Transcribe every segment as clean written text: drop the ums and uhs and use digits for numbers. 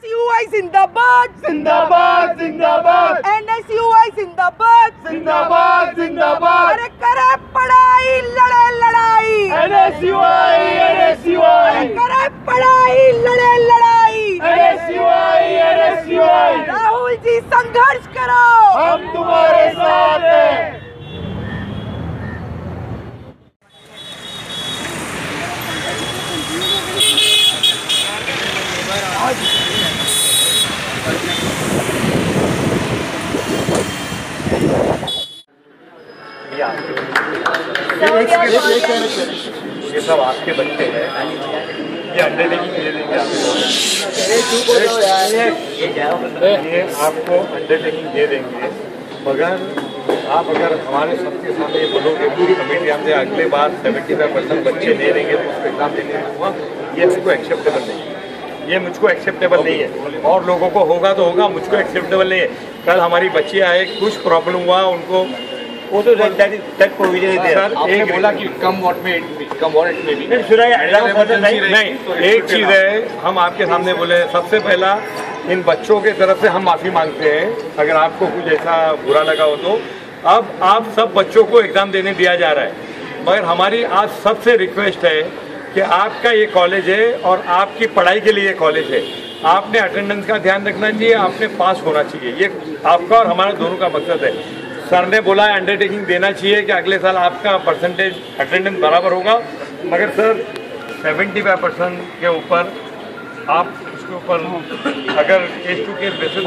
NSUI जिंदाबाद जिंदाबाद जिंदाबाद NSUI जिंदाबाद जिंदाबाद जिंदाबाद। अरे करे पढ़ाई लड़े लड़ाई NSUI अरे करे पढ़ाई लड़े लड़ाई NSUI राहुल जी संघर्ष करो, हम तुम्हारे साथ हैं। ये सब आपके बच्चे हैं, ये अंडरटेकिंग दे देंगे ये आपको अंडरटेकिंग दे देंगे, मगर आप अगर हमारे सबके सामने ये बोलोगे पूरी कमेटी हमसे अगले बार 75% बच्चे दे देंगे तो उसको एग्जाम देने दूँगा, ये मुझको एक्सेप्टेबल नहीं है, ये मुझको एक्सेप्टेबल नहीं है। और लोगों को होगा तो होगा, मुझको एक्सेप्टेबल नहीं है। कल हमारी बच्ची आए, कुछ प्रॉब्लम हुआ उनको, वो तो दैट प्रोविजन सर एक बोला कि कम वॉट में भी नहीं। एक चीज़ है, हम आपके सामने बोले सबसे पहला इन बच्चों के तरफ से हम माफ़ी मांगते हैं अगर आपको कुछ ऐसा बुरा लगा हो तो। अब आप सब बच्चों को एग्ज़ाम देने दिया जा रहा है, मगर हमारी आज सबसे रिक्वेस्ट है कि आपका ये कॉलेज है और आपकी पढ़ाई के लिए ये कॉलेज है, आपने अटेंडेंस का ध्यान रखना चाहिए, आपने पास होना चाहिए, ये आपका और हमारा दोनों का मकसद है। सर ने बोला है अंडरटेकिंग देना चाहिए कि अगले साल आपका परसेंटेज अटेंडेंस बराबर होगा, मगर सर 75% के ऊपर आप उसके ऊपर अगर केस टू केस बेसिस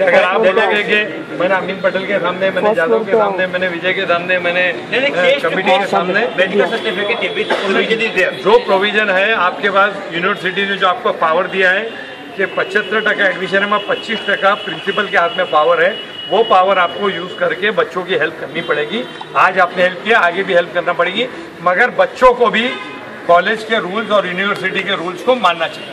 अगर आप बोलोगे कि मैंने अमीन पटेल के सामने, मैंने जादव के सामने, मैंने विजय के सामने, मैंने कमेटी के सामने जो प्रोविजन है आपके पास यूनिवर्सिटी ने जो आपको पावर दिया है कि 75% एडमिशन में 25% प्रिंसिपल के हाथ में पावर है, वो पावर आपको यूज़ करके बच्चों की हेल्प करनी पड़ेगी। आज आपने हेल्प किया, आगे भी हेल्प करना पड़ेगी, मगर बच्चों को भी कॉलेज के रूल्स और यूनिवर्सिटी के रूल्स को मानना चाहिए।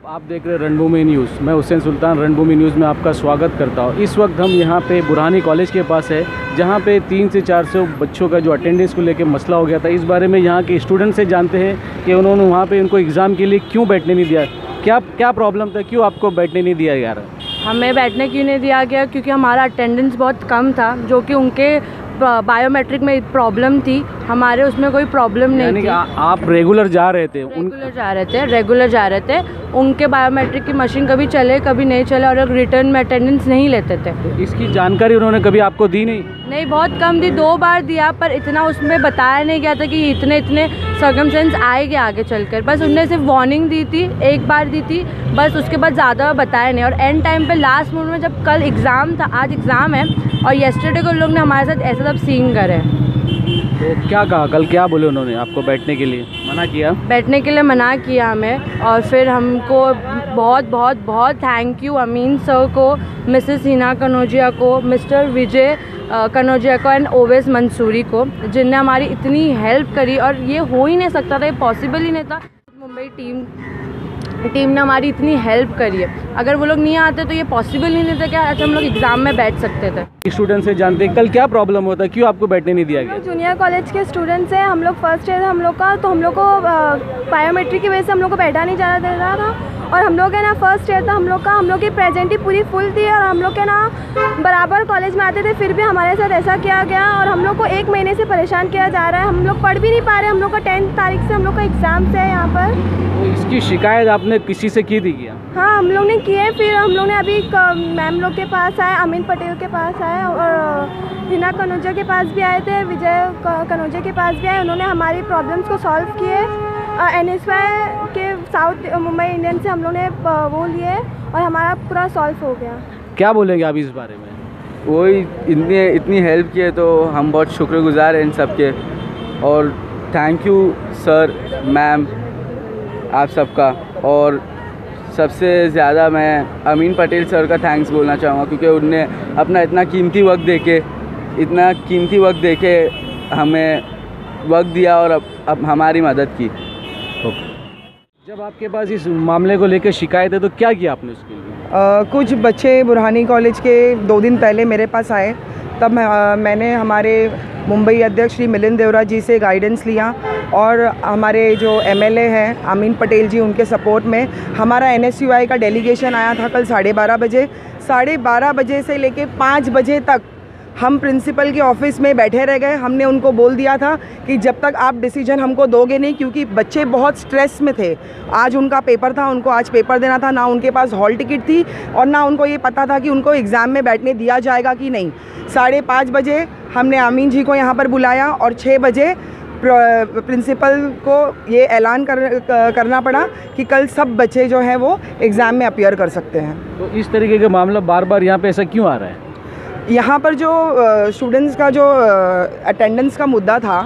आप देख रहे हैं रणभूमि न्यूज़, मैं हुसैन सुल्तान रणभूमि न्यूज़ में आपका स्वागत करता हूं। इस वक्त हम यहां पे बुरहानी कॉलेज के पास है, जहां पे 300 से 400 बच्चों का जो अटेंडेंस को लेकर मसला हो गया था। इस बारे में यहां के स्टूडेंट से जानते हैं कि उन्होंने वहां पे उनको एग्ज़ाम के लिए क्यों बैठने नहीं दिया, क्या प्रॉब्लम था, क्यों आपको बैठने नहीं दिया गया? हमें बैठने क्यों नहीं दिया गया? क्योंकि हमारा अटेंडेंस बहुत कम था, जो कि उनके बायोमेट्रिक में प्रॉब्लम थी, हमारे उसमें कोई प्रॉब्लम नहीं थी। आप रेगुलर जा रहे थे? रेगुलर जा रहे थे। उनके बायोमेट्रिक की मशीन कभी चले कभी नहीं चले, और रिटर्न में अटेंडेंस नहीं लेते थे। इसकी जानकारी उन्होंने कभी आपको दी नहीं? नहीं, बहुत कम दी, 2 बार दिया, पर इतना उसमें बताया नहीं गया था कि इतने सर्कमस्टेंस आएंगे आगे चलकर। बस उन्होंने सिर्फ वार्निंग दी थी, 1 बार दी थी बस, उसके बाद ज़्यादा बताया नहीं। और एंड टाइम पे लास्ट मोमेंट में जब कल एग्ज़ाम था, आज एग्ज़ाम है, और येस्टरडे को लोग ने हमारे साथ ऐसा सब सीन करे। तो क्या कहा कल, क्या बोले उन्होंने आपको? बैठने के लिए मना किया? बैठने के लिए मना किया हमें, और फिर हमको बहुत बहुत बहुत थैंक यू अमीन सर को, मिसेस हिना कनौजिया को, मिस्टर विजय कनौजिया को एंड ओवैस मंसूरी को, जिनने हमारी इतनी हेल्प करी। और ये हो ही नहीं सकता था, ये पॉसिबल ही नहीं था। मुंबई टीम ने हमारी इतनी हेल्प करी है, अगर वो लोग नहीं आते तो ये पॉसिबल ही नहीं था कि आज हम लोग एग्ज़ाम में बैठ सकते थे। स्टूडेंट से जानते हैं कल क्या प्रॉब्लम होता है, क्यों आपको बैठने नहीं दिया गया? जूनियर कॉलेज के स्टूडेंट्स हैं, हम लोग फर्स्ट ईयर हम लोग का, तो हम लोग को बायोमेट्रिक की वजह से हम लोग को बैठा नहीं जाना दे रहा था। और हम लोग है ना, फर्स्ट ईयर था हम लोग का, हम लोग की प्रेजेंट ही पूरी फुल थी, और हम लोग के ना बराबर कॉलेज में आते थे, फिर भी हमारे साथ ऐसा किया गया, और हम लोग को 1 महीने से परेशान किया जा रहा है। हम लोग पढ़ भी नहीं पा रहे, हम लोग का 10 तारीख से हम लोग का एग्ज़ाम्स है यहाँ पर। तो इसकी शिकायत आपने किसी से की थी क्या? हाँ, हम लोग ने किए, फिर हम लोग ने अभी मैम लोग के पास आए, अमीन पटेल के पास आए, और हिना कनौजिया के पास भी आए थे, विजय कनौजिया के पास भी आए। उन्होंने हमारी प्रॉब्लम्स को सॉल्व किए। NSY के साउथ मुंबई इंडियन से हम लोग ने वो लिए, और हमारा पूरा सॉल्व हो गया। क्या बोलेंगे आप इस बारे में? वही इतनी हेल्प किए तो हम बहुत शुक्रगुजार हैं इन सब के, और थैंक यू सर, मैम, आप सबका। और सबसे ज़्यादा मैं अमीन पटेल सर का थैंक्स बोलना चाहूँगा, क्योंकि उनने अपना इतना कीमती वक्त दे के हमें वक्त दिया और अब हमारी मदद की। जब आपके पास इस मामले को लेकर शिकायत है तो क्या किया आपने उसके लिए? कुछ बच्चे बुरहानी कॉलेज के 2 दिन पहले मेरे पास आए, तब मैंने हमारे मुंबई अध्यक्ष श्री मिलिंद देवरा जी से गाइडेंस लिया और हमारे जो एमएलए हैं अमीन पटेल जी, उनके सपोर्ट में हमारा NSUI का डेलीगेशन आया था कल 12:30 बजे। 12:30 बजे से लेके 5 बजे तक हम प्रिंसिपल के ऑफिस में बैठे रह गए। हमने उनको बोल दिया था कि जब तक आप डिसीजन हमको दोगे नहीं, क्योंकि बच्चे बहुत स्ट्रेस में थे। आज उनका पेपर था, उनको आज पेपर देना था, ना उनके पास हॉल टिकट थी और ना उनको ये पता था कि उनको एग्ज़ाम में बैठने दिया जाएगा कि नहीं। 5:30 बजे हमने अमीन जी को यहाँ पर बुलाया और 6 बजे प्रिंसिपल को ये ऐलान करना पड़ा कि कल सब बच्चे जो हैं वो एग्ज़ाम में अपीयर कर सकते हैं। तो इस तरीके का मामला बार बार यहाँ पे ऐसा क्यों आ रहा है? यहाँ पर जो स्टूडेंट्स का जो अटेंडेंस का मुद्दा था,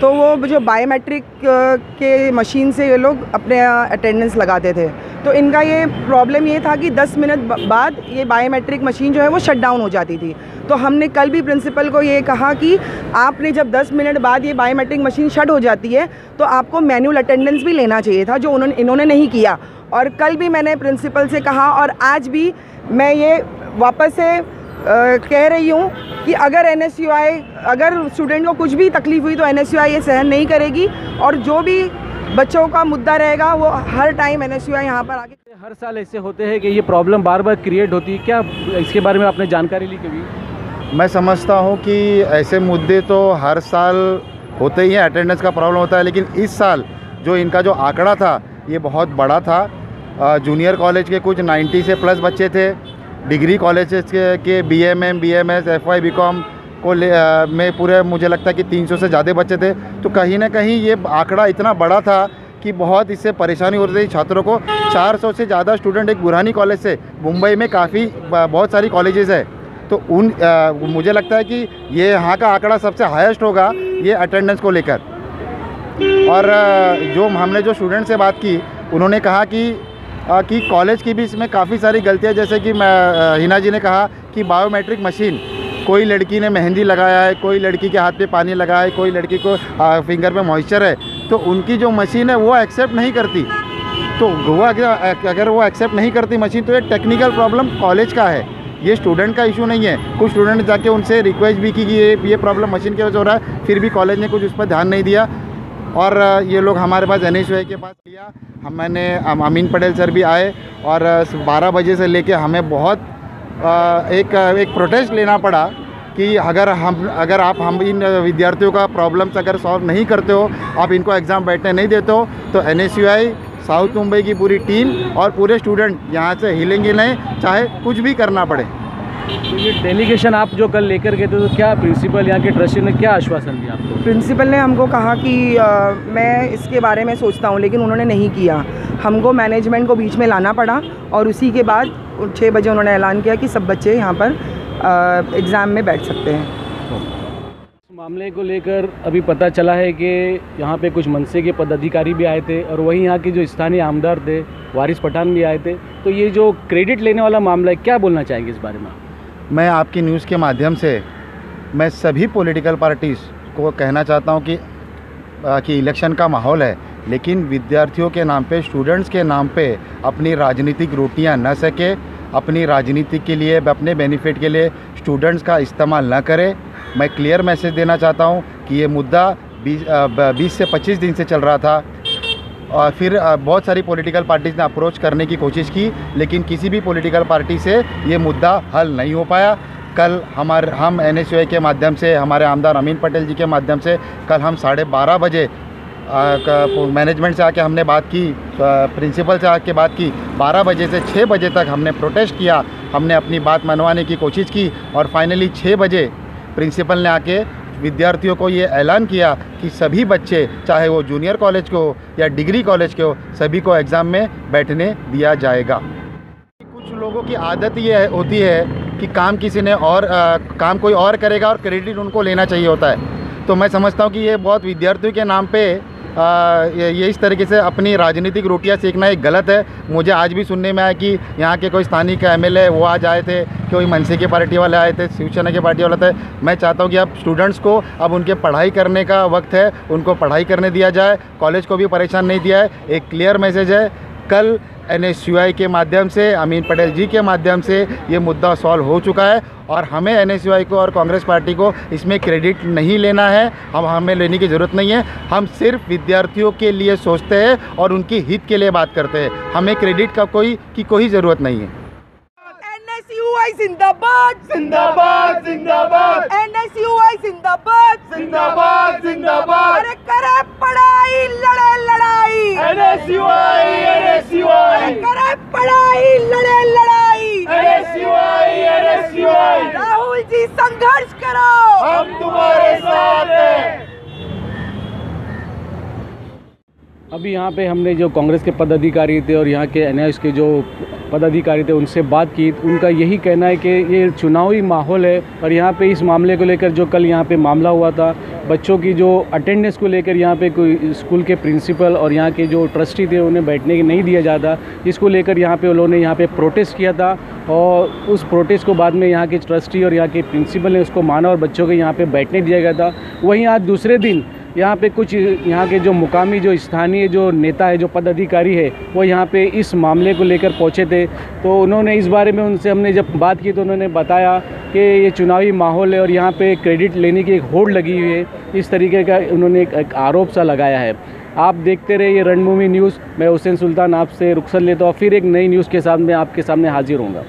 तो वो जो बायोमेट्रिक के मशीन से ये लोग अपने अटेंडेंस लगाते थे, तो इनका ये प्रॉब्लम ये था कि 10 मिनट बाद ये बायोमेट्रिक मशीन जो है वो शट डाउन हो जाती थी। तो हमने कल भी प्रिंसिपल को ये कहा कि आपने जब 10 मिनट बाद ये बायोमेट्रिक मशीन शट हो जाती है तो आपको मैनुअल अटेंडेंस भी लेना चाहिए था, जो इन्होंने नहीं किया। और कल भी मैंने प्रिंसिपल से कहा और आज भी मैं ये वापस से कह रही हूँ कि अगर NSUI, अगर स्टूडेंट को कुछ भी तकलीफ़ हुई तो NSUI ये सहन नहीं करेगी और जो भी बच्चों का मुद्दा रहेगा वो हर टाइम NSUI यहाँ पर आगे। हर साल ऐसे होते हैं कि ये प्रॉब्लम बार बार क्रिएट होती है, क्या इसके बारे में आपने जानकारी ली कभी? मैं समझता हूँ कि ऐसे मुद्दे तो हर साल होते ही हैं, अटेंडेंस का प्रॉब्लम होता है, लेकिन इस साल जो इनका जो आंकड़ा था ये बहुत बड़ा था। जूनियर कॉलेज के कुछ 90 से प्लस बच्चे थे, डिग्री कॉलेजेस के BMM, BMS, FY, BCom को में पूरे मुझे लगता है कि 300 से ज़्यादा बच्चे थे। तो कहीं ना कहीं ये आंकड़ा इतना बड़ा था कि बहुत इससे परेशानी हो रही थी छात्रों को। 400 से ज़्यादा स्टूडेंट एक बुरहानी कॉलेज से, मुंबई में बहुत सारी कॉलेजेस है, तो मुझे लगता है कि ये यहाँ का आंकड़ा सबसे हाईएस्ट होगा ये अटेंडेंस को लेकर। और हमने जो स्टूडेंट से बात की, उन्होंने कहा कि कॉलेज की भी इसमें काफ़ी सारी गलतियाँ, जैसे कि हिना जी ने कहा कि बायोमेट्रिक मशीन, कोई लड़की ने मेहंदी लगाया है, कोई लड़की के हाथ पे पानी लगाया है, कोई लड़की को फिंगर पे मॉइस्चर है, तो उनकी जो मशीन है वो एक्सेप्ट नहीं करती। तो वो अगर वो एक्सेप्ट नहीं करती मशीन, तो ये टेक्निकल प्रॉब्लम कॉलेज का है, ये स्टूडेंट का इशू नहीं है। कुछ स्टूडेंट जाके उनसे रिक्वेस्ट भी की कि ये प्रॉब्लम मशीन की वजह से हो रहा है, फिर भी कॉलेज ने कुछ उस पर ध्यान नहीं दिया और ये लोग हमारे पास NSUI के पास लिया। मैंने अमीन पटेल सर भी आए और 12 बजे से लेके हमें बहुत एक प्रोटेस्ट लेना पड़ा कि अगर आप इन विद्यार्थियों का प्रॉब्लम्स अगर सॉल्व नहीं करते हो, आप इनको एग्ज़ाम बैठने नहीं देते हो, तो NSUI, साउथ मुंबई की पूरी टीम और पूरे स्टूडेंट यहाँ से हिलेंगे नहीं, चाहे कुछ भी करना पड़े। तो ये डेलीगेशन आप जो कल लेकर गए थे, तो क्या प्रिंसिपल यहाँ के ट्रस्टी ने क्या आश्वासन दिया आपको? प्रिंसिपल ने हमको कहा कि मैं इसके बारे में सोचता हूँ, लेकिन उन्होंने नहीं किया। हमको मैनेजमेंट को बीच में लाना पड़ा और उसी के बाद 6 बजे उन्होंने ऐलान किया कि सब बच्चे यहाँ पर एग्ज़ाम में बैठ सकते हैं। इस मामले को लेकर अभी पता चला है कि यहाँ पे कुछ मनसे के पदाधिकारी भी आए थे और वहीं यहाँ के जो स्थानीय आमदार थे वारिस पठान भी आए थे। तो ये जो क्रेडिट लेने वाला मामला है, क्या बोलना चाहेंगे इस बारे में? मैं आपकी न्यूज़ के माध्यम से मैं सभी पॉलिटिकल पार्टीज़ को कहना चाहता हूँ कि इलेक्शन का माहौल है, लेकिन विद्यार्थियों के नाम पे, स्टूडेंट्स के नाम पे अपनी राजनीतिक रोटियां न सके, अपनी राजनीति के लिए, अपने बेनिफिट के लिए स्टूडेंट्स का इस्तेमाल न करें। मैं क्लियर मैसेज देना चाहता हूँ कि ये मुद्दा 20 से 25 दिन से चल रहा था और फिर बहुत सारी पॉलिटिकल पार्टीज़ ने अप्रोच करने की कोशिश की, लेकिन किसी भी पॉलिटिकल पार्टी से ये मुद्दा हल नहीं हो पाया। कल हम NSUI के माध्यम से, हमारे आमदार अमीन पटेल जी के माध्यम से कल हम 12:30 बजे मैनेजमेंट से आके हमने बात की, प्रिंसिपल से आके बात की। 12 बजे से 6 बजे तक हमने प्रोटेस्ट किया, हमने अपनी बात मनवाने की कोशिश की और फाइनली 6 बजे प्रिंसिपल ने आके विद्यार्थियों को ये ऐलान किया कि सभी बच्चे, चाहे वो जूनियर कॉलेज को या डिग्री कॉलेज के हो, सभी को एग्ज़ाम में बैठने दिया जाएगा। कुछ लोगों की आदत ये होती है कि काम किसी ने और काम कोई और करेगा और क्रेडिट उनको लेना चाहिए होता है। तो मैं समझता हूँ कि ये बहुत विद्यार्थियों के नाम पे ये इस तरीके से अपनी राजनीतिक रोटियां सेकना एक गलत है। मुझे आज भी सुनने में आया कि यहाँ के कोई स्थानीय MLA वो आज आए थे, कोई मनसे की पार्टी वाले आए थे, शिवसेना की पार्टी वाले थे। मैं चाहता हूँ कि अब स्टूडेंट्स को अब उनके पढ़ाई करने का वक्त है, उनको पढ़ाई करने दिया जाए, कॉलेज को भी परेशान नहीं दिया है। एक क्लियर मैसेज है कल NSUI के माध्यम से, अमीन पटेल जी के माध्यम से ये मुद्दा सॉल्व हो चुका है और हमें NSUI को और कांग्रेस पार्टी को इसमें क्रेडिट नहीं लेना है, हमें लेने की ज़रूरत नहीं है। हम सिर्फ विद्यार्थियों के लिए सोचते हैं और उनकी हित के लिए बात करते हैं, हमें क्रेडिट का कोई ज़रूरत नहीं है। NSUI जिंदाबाद जिंदाबाद जिंदाबाद NSUI जिंदाबाद जिंदाबाद जिंदाबाद अरे करे पढ़ाई लड़े लड़ाई NSUI करे पढ़ाई लड़े लड़ाई NSUI राहुल जी संघर्ष करो, हम तुम्हारे साथ हैं। अभी यहाँ पे हमने जो कांग्रेस के पदाधिकारी थे और यहाँ के NIS के जो पदाधिकारी थे उनसे बात की, उनका यही कहना है कि ये चुनावी माहौल है और यहाँ पे इस मामले को लेकर जो कल यहाँ पे मामला हुआ था, बच्चों की जो अटेंडेंस को लेकर यहाँ पे कोई स्कूल के प्रिंसिपल और यहाँ के जो ट्रस्टी थे उन्हें बैठने की नहीं दिया जाता, इसको लेकर यहाँ पे उन्होंने यहाँ पे प्रोटेस्ट किया था और उस प्रोटेस्ट को बाद में यहाँ के ट्रस्टी और यहाँ के प्रिंसिपल ने उसको माना और बच्चों को यहाँ पे बैठने दिया गया था। वहीं आज दूसरे दिन यहाँ पे कुछ यहाँ के जो मुकामी जो स्थानीय जो नेता है, जो पदाधिकारी है, वो यहाँ पे इस मामले को लेकर पहुँचे थे। तो उन्होंने इस बारे में उनसे हमने जब बात की तो उन्होंने बताया कि ये चुनावी माहौल है और यहाँ पे क्रेडिट लेने की एक होड़ लगी हुई है, इस तरीके का उन्होंने एक आरोप सा लगाया है। आप देखते रहे ये रणभूमि न्यूज़। मैं हुसैन सुल्तान आपसे रुखसत लेता हूँ, फिर एक नई न्यूज़ के साथ मैं आपके सामने हाजिर होऊंगा।